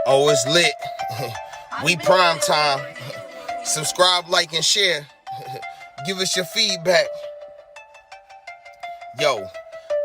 Oh, it's lit. We prime time. Subscribe, like, and share. Give us your feedback. Yo,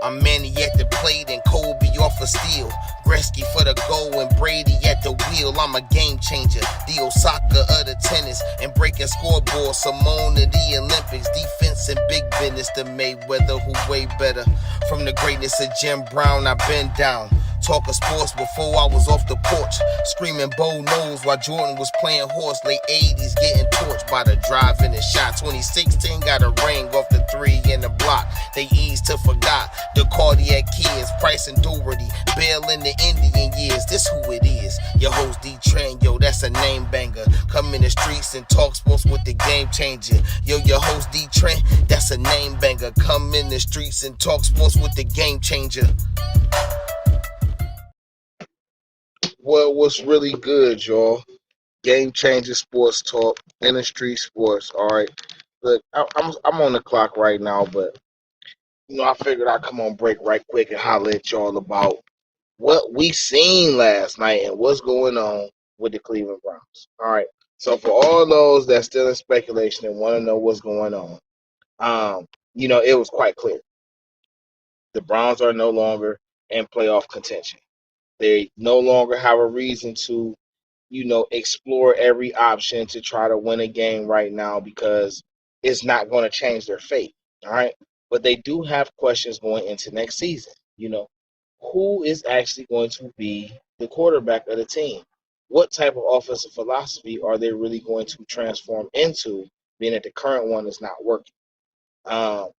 I'm Manny at the plate and Kobe off a steal. Gretzky for the goal and Brady at the wheel. I'm a game changer, the Osaka of the tennis. And breaking scoreboards, Simone of the Olympics. Defense and big business, the Mayweather who way better. From the greatness of Jim Brown, I've been down. Talking sports before I was off the porch. Screaming Bo knows while Jordan was playing horse. Late 80s getting torched by the drive and the shot. 2016 got a ring off the three in the block. They eased to forgot the cardiac kids. Price and Doherty, Bell in the Indian years. This who it is. Your host DeeTrynt, yo, that's a name banger. Come in the streets and talk sports with the game changer. Yo, your host DeeTrynt, that's a name banger. Come in the streets and talk sports with the game changer. Well, what's really good, y'all? Game changer sports talk, InDaStreetzSportz. All right, look, I'm on the clock right now, but I figured I'd come on break right quick and holler at y'all about what we seen last night and what's going on with the Cleveland Browns. All right, so for all those that's still in speculation and want to know what's going on, it was quite clear. The Browns are no longer in playoff contention. They no longer have a reason to explore every option to try to win a game right now because it's not going to change their fate. All right. But they do have questions going into next season. Who is actually going to be the quarterback of the team? What type of offensive philosophy are they really going to transform into, being that the current one is not working? How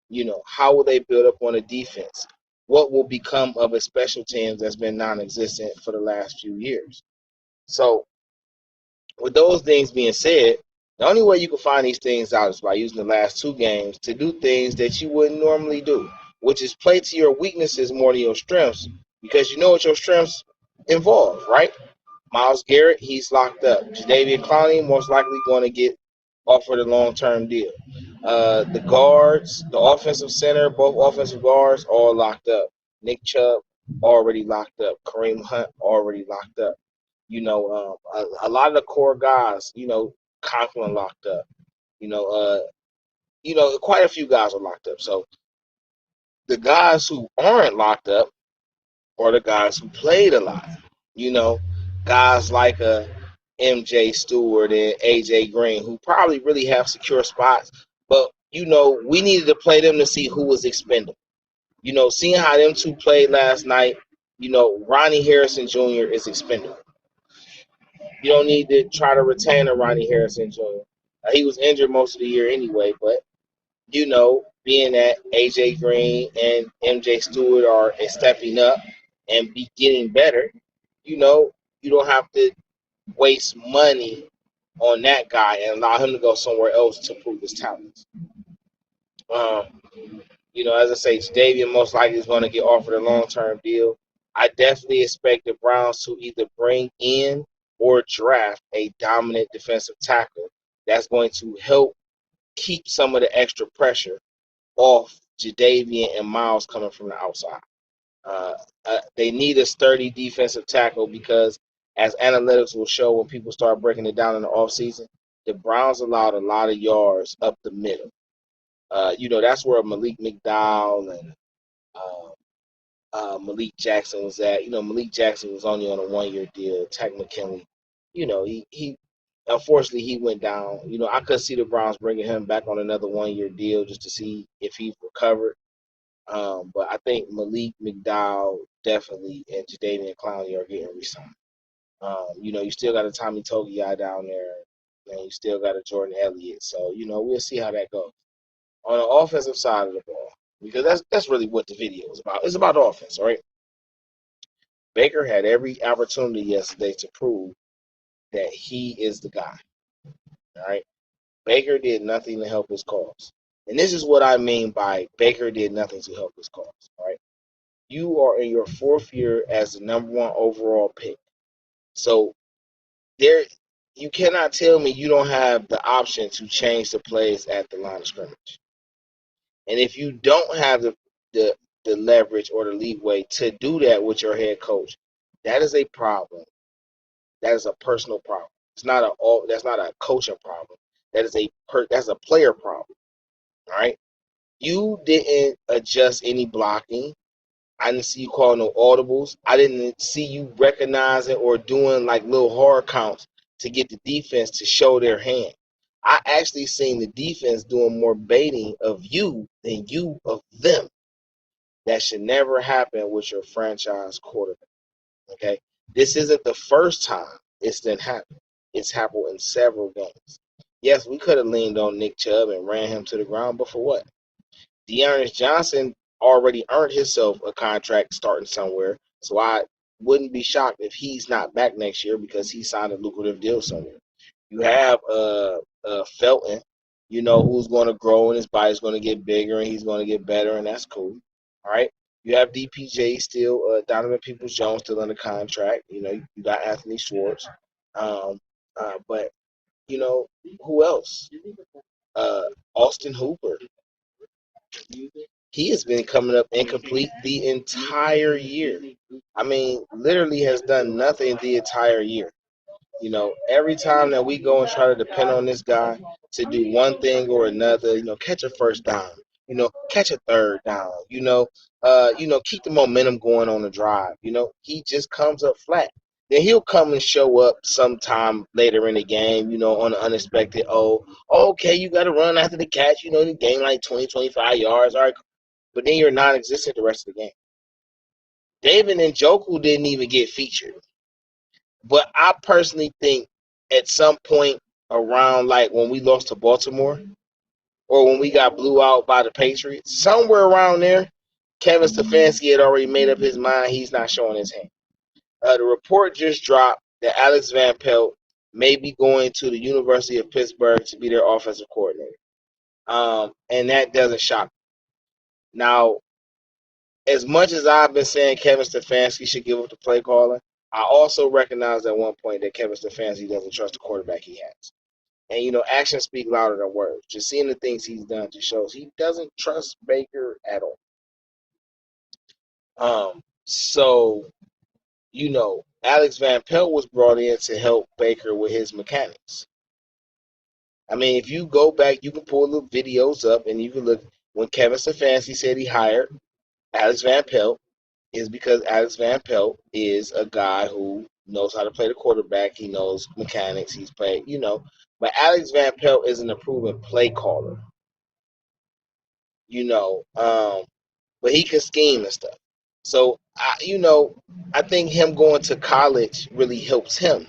will they build up on a defense? What will become of a special teams that's been non-existent for the last few years? So with those things being said, the only way you can find these things out is by using the last two games to do things that you wouldn't normally do, which is play to your weaknesses more than your strengths, because you know what your strengths involve, right? Myles Garrett, he's locked up. Jadeveon Clowney, most likely going to get offered a long-term deal. The guards, the offensive center, both offensive guards, all locked up. Nick Chubb, already locked up. Kareem Hunt, already locked up. A lot of the core guys, Conklin locked up. Quite a few guys are locked up. So the guys who aren't locked up are the guys who played a lot. Guys like MJ Stewart and AJ Green, who probably really have secure spots, but we needed to play them to see who was expendable. Seeing how them two played last night, Ronnie Harrison Jr. is expendable. You don't need to try to retain a Ronnie Harrison Jr. He was injured most of the year anyway, but being that AJ Green and MJ Stewart are stepping up and be getting better, you don't have to waste money on that guy and allow him to go somewhere else to prove his talents. As I say, Jadeveon most likely is going to get offered a long-term deal. I definitely expect the Browns to either bring in or draft a dominant defensive tackle that's going to help keep some of the extra pressure off Jadeveon and Myles coming from the outside. They need a sturdy defensive tackle because, as analytics will show when people start breaking it down in the offseason, the Browns allowed a lot of yards up the middle. That's where Malik McDowell and Malik Jackson was at. Malik Jackson was only on a one-year deal. Takk McKinley, he unfortunately he went down. I could see the Browns bringing him back on another one-year deal just to see if he's recovered. But I think Malik McDowell definitely and Jadeveon Clowney are getting re-signed. You still got a Tommy Togiai down there, and you still got a Jordan Elliott. So, we'll see how that goes. On the offensive side of the ball, because that's really what the video is about. It's about offense, all right? Baker had every opportunity yesterday to prove that he is the guy, all right? Baker did nothing to help his cause. And this is what I mean by Baker did nothing to help his cause, all right? You are in your fourth year as the number one overall pick. So you cannot tell me you don't have the option to change the plays at the line of scrimmage. And if you don't have the leverage or the leeway to do that with your head coach, that is a problem that is a personal problem. That's not a coaching problem. That's a player problem. All right. You didn't adjust any blocking. I didn't see you call no audibles. I didn't see you recognizing or doing like little hard counts to get the defense to show their hand. I actually seen the defense doing more baiting of you than you of them. That should never happen with your franchise quarterback. Okay? This isn't the first time it's been happened. It's happened in several games. Yes, we could have leaned on Nick Chubb and ran him to the ground, but for what? Dearness Johnson already earned himself a contract starting somewhere, so I wouldn't be shocked if he's not back next year because he signed a lucrative deal somewhere. You have Felton, who's going to grow and his body's going to get bigger and he's going to get better, and that's cool. All right. You have DPJ still, Donovan Peoples-Jones still under contract. You got Anthony Schwartz. But, who else? Austin Hooper. He has been coming up incomplete the entire year. I mean, literally has done nothing the entire year. Every time that we go and try to depend on this guy to do one thing or another, catch a first down, catch a third down, keep the momentum going on the drive. He just comes up flat. Then he'll come and show up sometime later in the game, on the unexpected. Oh, okay, you got to run after the catch, the game like 20, 25 yards. All right, but then you're non-existent the rest of the game. David Njoku didn't even get featured. But I personally think at some point around like when we lost to Baltimore or when we got blew out by the Patriots, somewhere around there, Kevin Stefanski had already made up his mind he's not showing his hand. The report just dropped that Alex Van Pelt may be going to the University of Pittsburgh to be their offensive coordinator. And that doesn't shock me. Now, as much as I've been saying Kevin Stefanski should give up the play calling, I also recognize at one point that Kevin Stefanski doesn't trust the quarterback he has. And, actions speak louder than words. Just seeing the things he's done just shows he doesn't trust Baker at all. So, Alex Van Pelt was brought in to help Baker with his mechanics. I mean, if you go back, you can pull the videos up and you can look when Kevin Stefanski said he hired Alex Van Pelt is because Alex Van Pelt is a guy who knows how to play the quarterback. He knows mechanics. He's played, But Alex Van Pelt isn't a proven play caller, but he can scheme and stuff. So, I think him going to college really helps him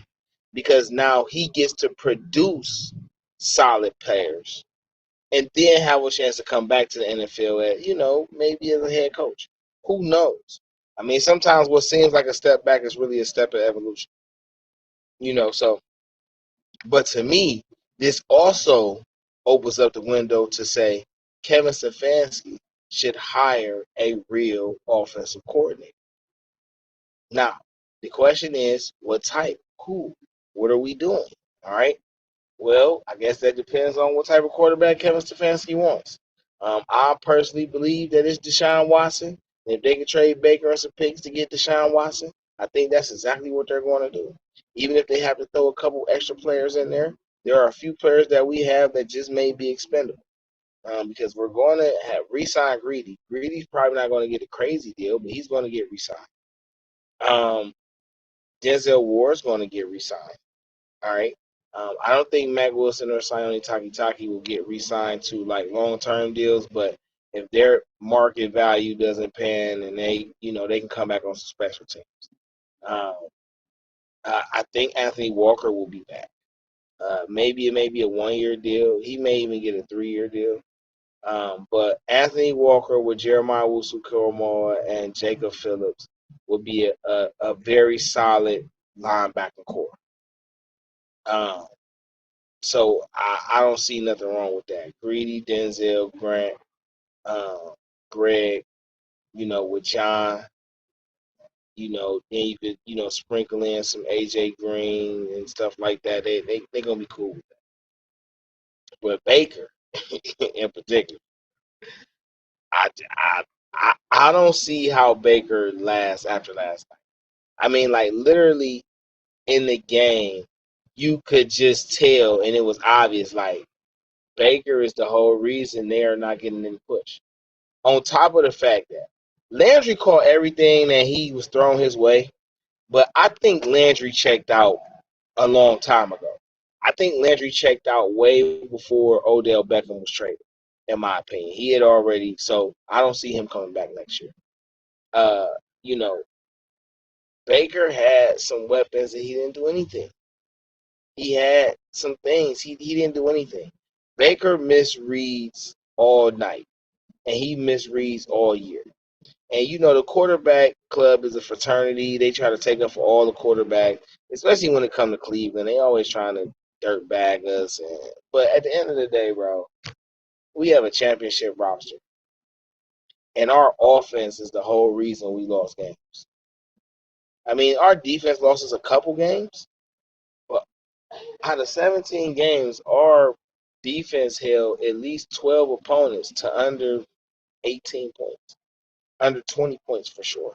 because now he gets to produce solid players and then have a chance to come back to the NFL at, maybe as a head coach. Who knows? I mean, sometimes what seems like a step back is really a step in evolution. So, but to me, this also opens up the window to say Kevin Stefanski should hire a real offensive coordinator. Now, the question is, what type? Who? What are we doing? All right. Well, I guess that depends on what type of quarterback Kevin Stefanski wants. I personally believe that it's Deshaun Watson. If they can trade Baker and some picks to get Deshaun Watson, I think that's exactly what they're going to do. Even if they have to throw a couple extra players in there are a few players that we have that just may be expendable. Because we're going to have re-sign Greedy. Greedy's probably not going to get a crazy deal, but he's going to get re-signed. Denzel Ward's going to get re-signed. All right. I don't think Mac Wilson or Sione Takitaki will get re-signed to like long-term deals, but if their market value doesn't pan and they can come back on some special teams. I think Anthony Walker will be back. Maybe it may be a 1-year deal. He may even get a 3-year deal. But Anthony Walker with Jeremiah Wusu-Koramoah and Jacob Phillips would be a very solid linebacker core. So I don't see nothing wrong with that. Greedy, Denzel, Grant, Greg, with John, then you could, sprinkle in some AJ Green and stuff like that. They're gonna be cool with that. But Baker, in particular, I don't see how Baker lasts after last night. I mean, like literally, in the game, you could just tell, and it was obvious, like, Baker is the whole reason they are not getting any push. On top of the fact that Landry caught everything that he was thrown his way, but I think Landry checked out a long time ago. I think Landry checked out way before Odell Beckham was traded, in my opinion. He had already, so I don't see him coming back next year. Uh, you know, Baker had some weapons and he didn't do anything. He had some things. He didn't do anything. Baker misreads all night, and he misreads all year. And the quarterback club is a fraternity. They try to take up for all the quarterbacks, especially when it comes to Cleveland. They always trying to dirt bag us. But at the end of the day, bro, we have a championship roster. And our offense is the whole reason we lost games. I mean, our defense lost us a couple games, but out of 17 games, our defense held at least 12 opponents to under 18 points, under 20 points for sure.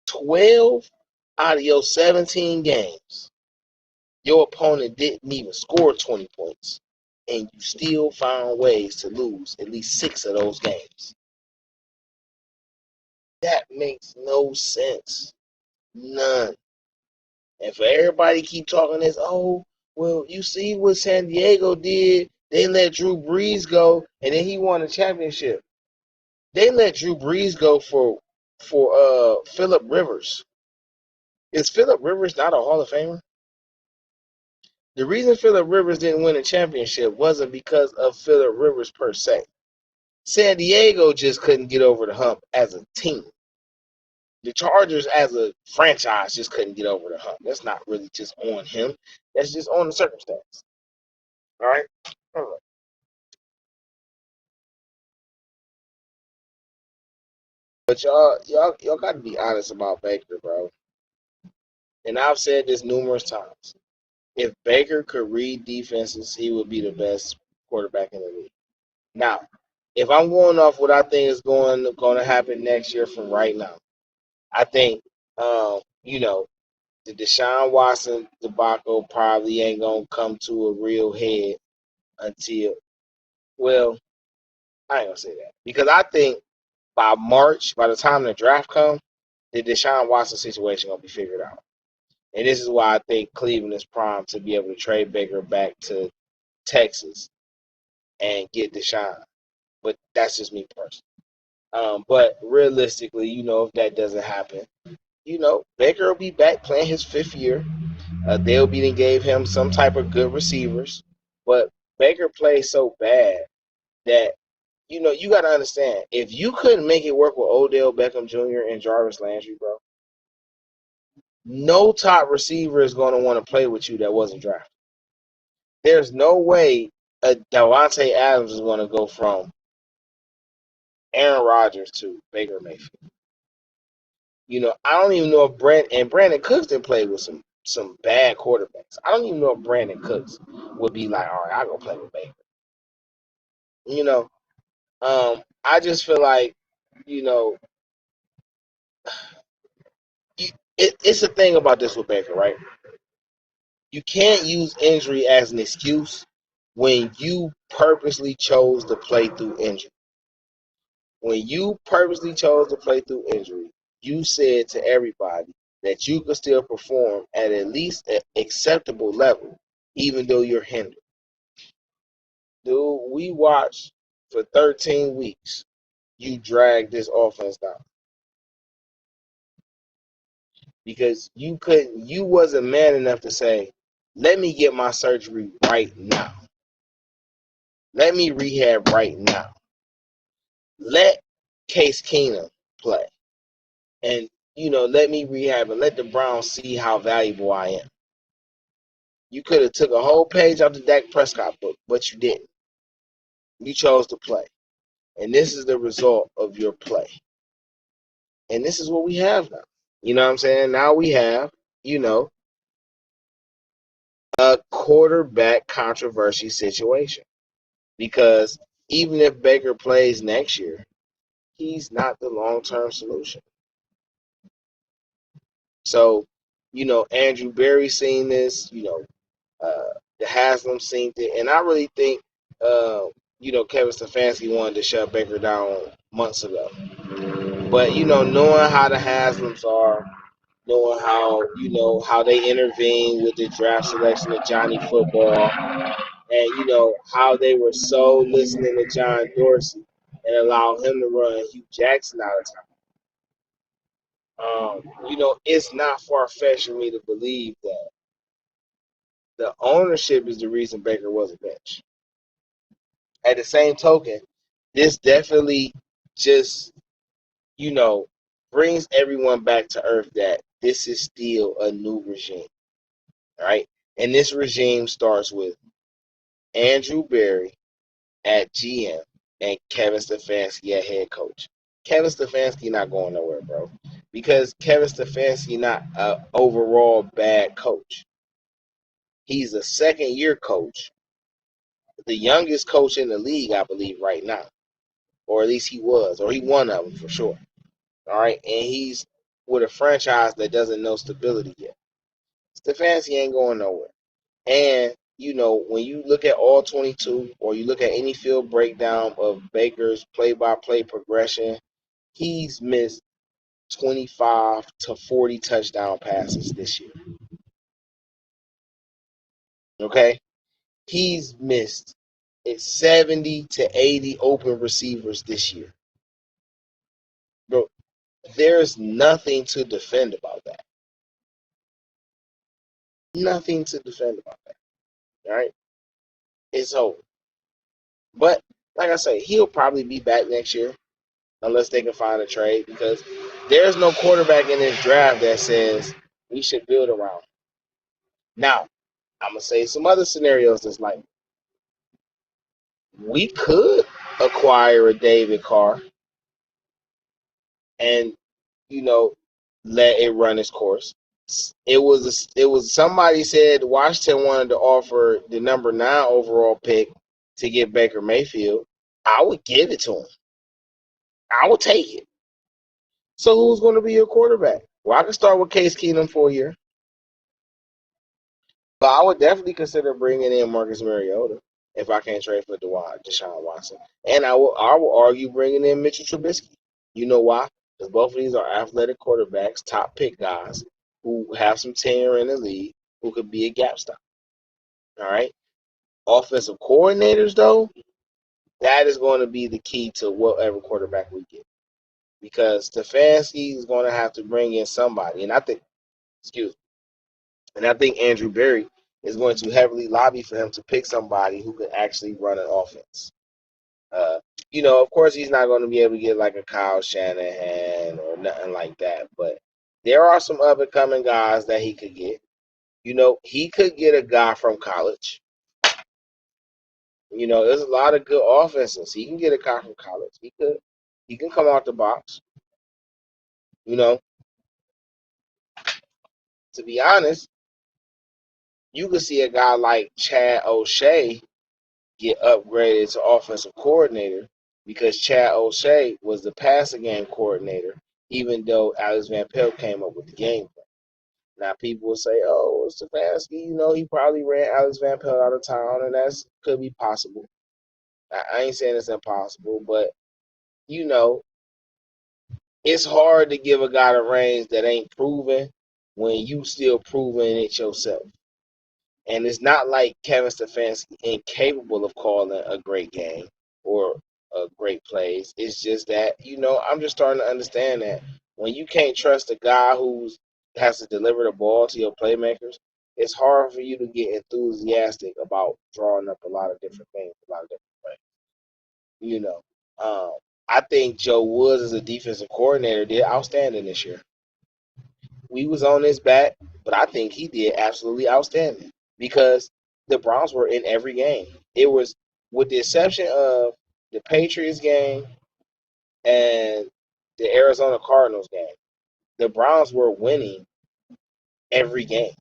12 out of your 17 games, your opponent didn't even score 20 points, and you still found ways to lose at least 6 of those games. That makes no sense. None. And for everybody to keep talking this, oh, well, you see what San Diego did. They let Drew Brees go, and then he won a championship. They let Drew Brees go for Phillip Rivers. Is Phillip Rivers not a Hall of Famer? The reason Phillip Rivers didn't win a championship wasn't because of Phillip Rivers per se. San Diego just couldn't get over the hump as a team. The Chargers as a franchise just couldn't get over the hump. That's not really just on him. That's just on the circumstance. All right? All right. But y'all got to be honest about Baker, bro. And I've said this numerous times. If Baker could read defenses, he would be the best quarterback in the league. Now, if I'm going off what I think is going to happen next year from right now, I think, the Deshaun Watson debacle probably ain't going to come to a real head until, well, I ain't going to say that. Because I think by March, by the time the draft comes, the Deshaun Watson situation going to be figured out. And this is why I think Cleveland is primed to be able to trade Baker back to Texas and get Deshaun. But that's just me personally. But realistically, if that doesn't happen, Baker will be back playing his 5th year. They'll be and gave him some type of good receivers. But Baker plays so bad that, you got to understand, if you couldn't make it work with Odell Beckham Jr. and Jarvis Landry, bro, no top receiver is going to want to play with you that wasn't drafted. There's no way Davante Adams is going to go from Aaron Rodgers to Baker Mayfield. I don't even know if Brandon Cooks didn't play with some bad quarterbacks. I don't even know if Brandon Cooks would be like, all right, I'll go play with Baker. I just feel like, it's a thing about this with Baker, right? You can't use injury as an excuse when you purposely chose to play through injury. When you purposely chose to play through injury, you said to everybody that you could still perform at least an acceptable level, even though you're hindered. Dude, we watched for 13 weeks. You drag this offense down. Because you wasn't man enough to say, let me get my surgery right now. Let me rehab right now. Let Case Keenum play. And, let me rehab and let the Browns see how valuable I am. You could have took a whole page out the Dak Prescott book, but you didn't. You chose to play. And this is the result of your play. And this is what we have now. You know what I'm saying? Now we have, a quarterback controversy situation. Because even if Baker plays next year, he's not the long-term solution. So, Andrew Berry seen this, the Haslam seen it, and I really think, Kevin Stefanski wanted to shut Baker down months ago. But, knowing how the Haslams are, knowing how they intervene with the draft selection of Johnny Football, and, how they were so listening to John Dorsey and allow him to run Hugh Jackson out of time. It's not far-fetched for me to believe that the ownership is the reason Baker was a bench. At the same token, this definitely just, brings everyone back to earth that this is still a new regime, right? And this regime starts with Andrew Berry at GM and Kevin Stefanski at head coach. Kevin Stefanski not going nowhere, bro, because Kevin Stefanski not an overall bad coach. He's a second-year coach, the youngest coach in the league, I believe, right now. Or at least he was, or he one of them for sure. All right, and he's with a franchise that doesn't know stability yet. Stefanski ain't going nowhere. And, when you look at all 22, or you look at any field breakdown of Baker's play-by-play progression, he's missed 25 to 40 touchdown passes this year. Okay? He's missed 70 to 80 open receivers this year. Bro, there's nothing to defend about that. Nothing to defend about that. All right? It's over. But, like I say, he'll probably be back next year unless they can find a trade, because there's no quarterback in this draft that says we should build around. Now, I'm going to say some other scenarios that's like, we could acquire a David Carr and, let it run its course. It was somebody said Washington wanted to offer the number 9 overall pick to get Baker Mayfield. I would give it to him. I would take it. So who's going to be your quarterback? Well, I can start with Case Keenum for a year. But I would definitely consider bringing in Marcus Mariota if I can't trade for Deshaun Watson. And I will argue bringing in Mitchell Trubisky. You know why? Because both of these are athletic quarterbacks, top pick guys who have some tenure in the league, who could be a gap stop. All right? Offensive coordinators, though, that is going to be the key to whatever quarterback we get. Because Stefanski is going to have to bring in somebody. And I think Andrew Berry is going to heavily lobby for him to pick somebody who could actually run an offense. Of course, he's not going to be able to get like a Kyle Shanahan or nothing like that. But there are some up-and-coming guys that he could get. He could get a guy from college. There's a lot of good offenses. He can get a guy from college. He can come out the box. To be honest, you could see a guy like Chad O'Shea get upgraded to offensive coordinator, because Chad O'Shea was the passing game coordinator, even though Alex Van Pelt came up with the game plan. Now people will say, "Oh, Stefanski, he probably ran Alex Van Pelt out of town," and that could be possible. I ain't saying it's impossible, but it's hard to give a guy the reins that ain't proven when you still proving it yourself. And it's not like Kevin Stefanski incapable of calling a great game or great plays. It's just that, I'm just starting to understand that when you can't trust a guy who has to deliver the ball to your playmakers, it's hard for you to get enthusiastic about drawing up a lot of different things, a lot of different ways. I think Joe Woods as a defensive coordinator did outstanding this year. We was on his back, but I think he did absolutely outstanding, because the Browns were in every game. It was, with the exception of the Patriots game and the Arizona Cardinals game, the Browns were winning every game.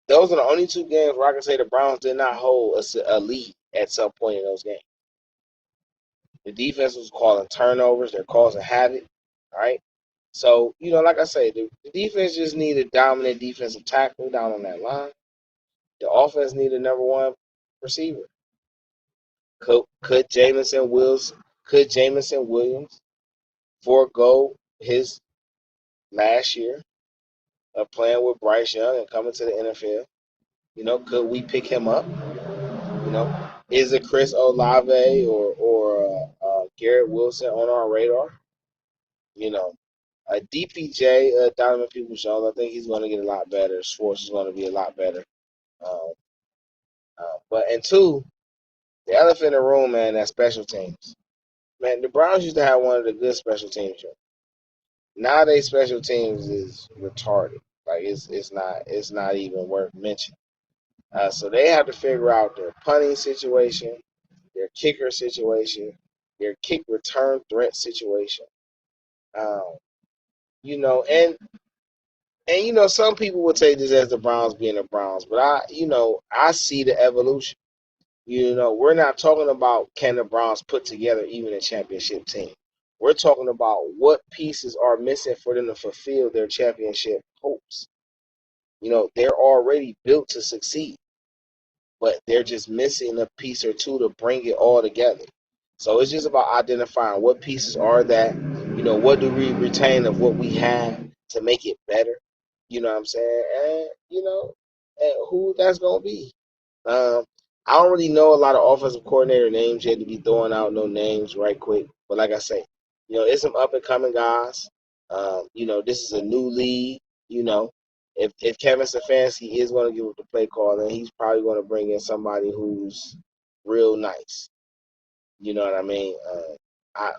Those are the only 2 games where I can say the Browns did not hold a lead at some point in those games. The defense was calling turnovers. They're causing havoc, all right? So, like I say, the defense just need a dominant defensive tackle down on that line. The offense need a number one receiver. Could Jamison Williams forego his last year of playing with Bryce Young and coming to the NFL? Could we pick him up? Is it Chris Olave or Garrett Wilson on our radar? DPJ, Donovan Peoples-Jones, I think he's going to get a lot better. Schwartz is going to be a lot better. Um, and two, the elephant in the room, man, that's special teams. Man, the Browns used to have one of the good special teams. Nowadays, special teams is retarded. Like it's not even worth mentioning. So they have to figure out their punting situation, their kicker situation, their kick return threat situation. Um, and some people would take this as the Browns being the Browns, but I see the evolution. We're not talking about can the Browns put together even a championship team. We're talking about what pieces are missing for them to fulfill their championship hopes. They're already built to succeed, but they're just missing a piece or two to bring it all together. So it's just about identifying what pieces are that, what do we retain of what we have to make it better. You know what I'm saying? And who that's going to be. Um, I don't really know a lot of offensive coordinator names yet to be throwing out no names right quick. But like I say, it's some up and coming guys. This is a new league. If Kevin Stefanski is going to give up the play call, then he's probably going to bring in somebody who's real nice. You know what I mean?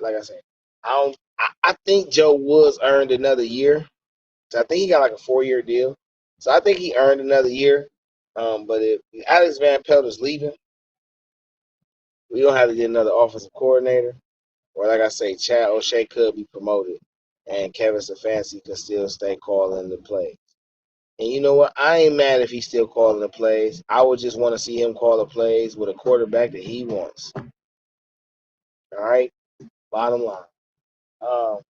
Like I said, I think Joe Woods earned another year. So I think he got like a 4-year deal. So I think he earned another year. But if Alex Van Pelt is leaving, we don't have to get another offensive coordinator. Or like I say, Chad O'Shea could be promoted, and Kevin Stefanski could still stay calling the plays. And you know what? I ain't mad if he's still calling the plays. I would just want to see him call the plays with a quarterback that he wants. All right? Bottom line. Um,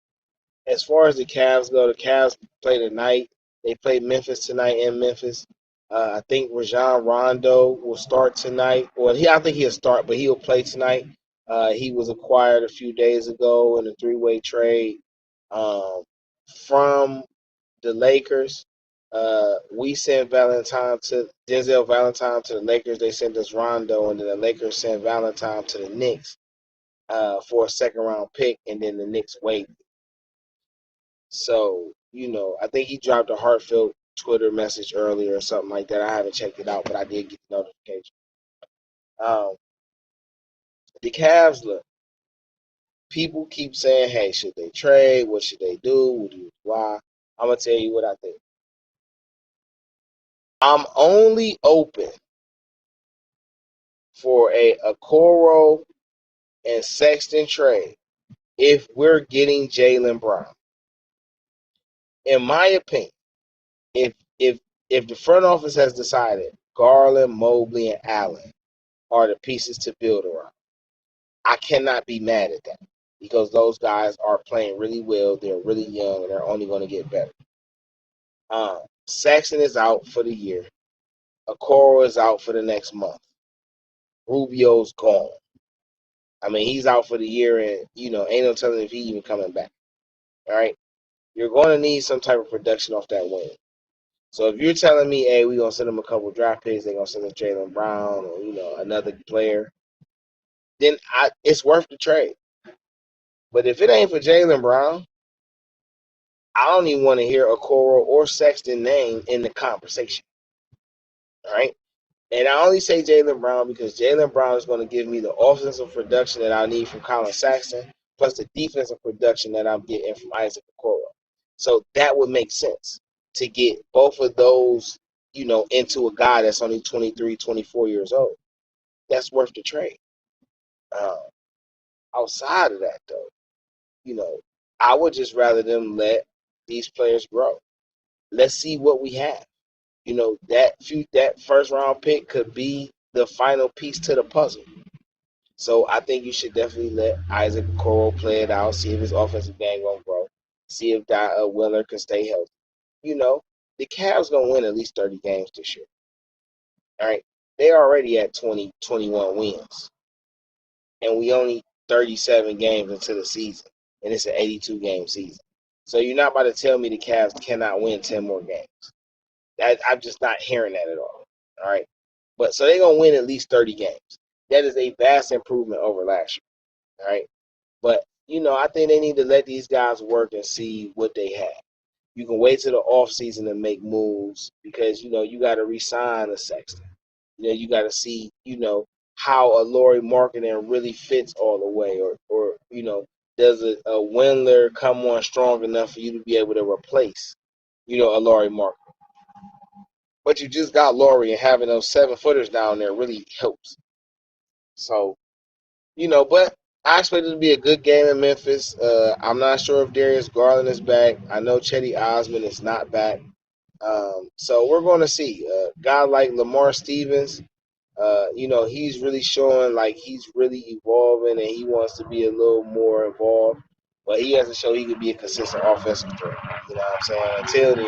as far as the Cavs go, the Cavs play tonight. They play Memphis tonight in Memphis. I think Rajon Rondo will start tonight. Well, I think he'll start, but he'll play tonight. He was acquired a few days ago in a 3-way trade from the Lakers. We sent Denzel Valentine to the Lakers. They sent us Rondo, and then the Lakers sent Valentine to the Knicks for a second-round pick, and then the Knicks waited. So, I think he dropped a heartfelt Twitter message earlier or something like that. I haven't checked it out, but I did get the notification. The Cavs, look, people keep saying, hey, should they trade? What should they do? Why? I'm going to tell you what I think. I'm only open for a Okoro and Sexton trade if we're getting Jaylen Brown. In my opinion, if the front office has decided Garland, Mobley, and Allen are the pieces to build around, I cannot be mad at that because those guys are playing really well. They're really young, and they're only going to get better. Saxon is out for the year. Okoro is out for the next month. Rubio's gone. I mean, he's out for the year, and, ain't no telling if he's even coming back. All right? You're going to need some type of production off that wing. So if you're telling me, hey, we're going to send them a couple draft picks, they're going to send us Jaylen Brown or, another player, then it's worth the trade. But if it ain't for Jaylen Brown, I don't even want to hear Okoro or Sexton name in the conversation. All right? And I only say Jaylen Brown because Jaylen Brown is going to give me the offensive production that I need from Colin Sexton, plus the defensive production that I'm getting from Isaac Okoro. So that would make sense to get both of those, into a guy that's only 23, 24 years old. That's worth the trade. Outside of that, though, I would just rather them let these players grow. Let's see what we have. That first round pick could be the final piece to the puzzle. So I think you should definitely let Isaac Okoro play it out, see if his offensive game gonna grow. See if Willer can stay healthy. The Cavs gonna win at least 30 games this year. All right, they're already at 20, 21 wins, and we only 37 games into the season, and it's an 82 game season. So you're not about to tell me the Cavs cannot win 10 more games. I'm just not hearing that at all. All right, but so they're gonna win at least 30 games. That is a vast improvement over last year. All right, but I think they need to let these guys work and see what they have. You can wait till the off season and make moves because you got to re-sign a Sexton. You got to see how a Lauri Markkanen really fits all the way, or does a Windler come on strong enough for you to be able to replace a Lauri Markkanen? But you just got Lauri, and having those 7-footers down there really helps. So but I expect it to be a good game in Memphis. I'm not sure if Darius Garland is back. I know Chetty Osman is not back. So we're going to see. A guy like Lamar Stevens, he's really showing like he's really evolving and he wants to be a little more involved. But he has to show he can be a consistent offensive threat. You know what I'm saying? Until then,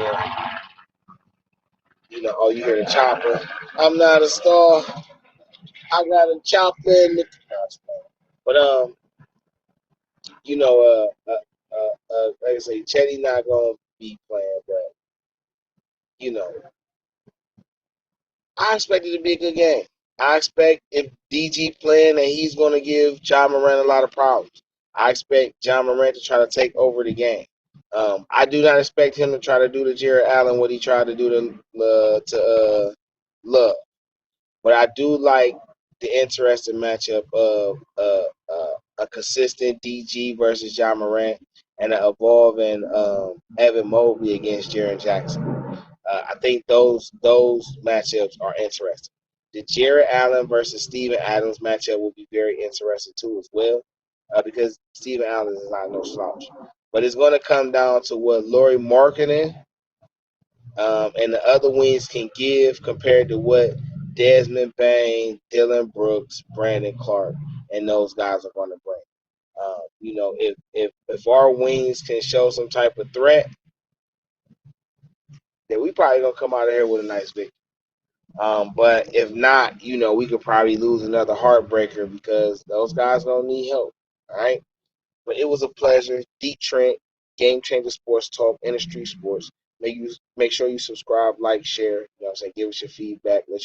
oh, you hear the chopper. I'm not a star. I got a chopper in the But like I say, Chetty not gonna be playing, but you know, I expect it to be a good game. I expect if DG playing and he's gonna give John Morant a lot of problems. I expect John Morant to try to take over the game. I do not expect him to try to do to Jared Allen what he tried to do to Love. But I do like the interesting matchup of a consistent DG versus John Morant and an evolving Evan Mobley against Jaren Jackson. I think those matchups are interesting. The Jared Allen versus Steven Adams matchup will be very interesting too as well, because Steven Adams is not no slouch. But it's going to come down to what Lauri Markkanen and the other wings can give compared to what Desmond Bain, Dylan Brooks, Brandon Clark, and those guys are going to bring. If our wings can show some type of threat, then we probably gonna come out of here with a nice victory. But if not, we could probably lose another heartbreaker because those guys gonna need help. All right. But it was a pleasure. DeeTrynt, Game Changer Sports Talk, Industry Sports. Make sure you subscribe, like, share. What I'm saying, give us your feedback. Let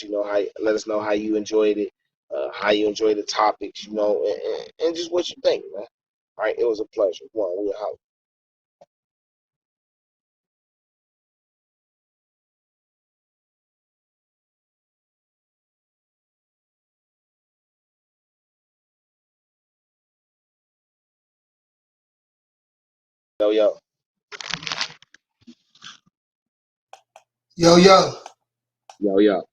us know how you enjoyed it, how you enjoyed the topics, and just what you think, man. All right, it was a pleasure. We're out. Yo, yo. Yo, yo. Yo, yo.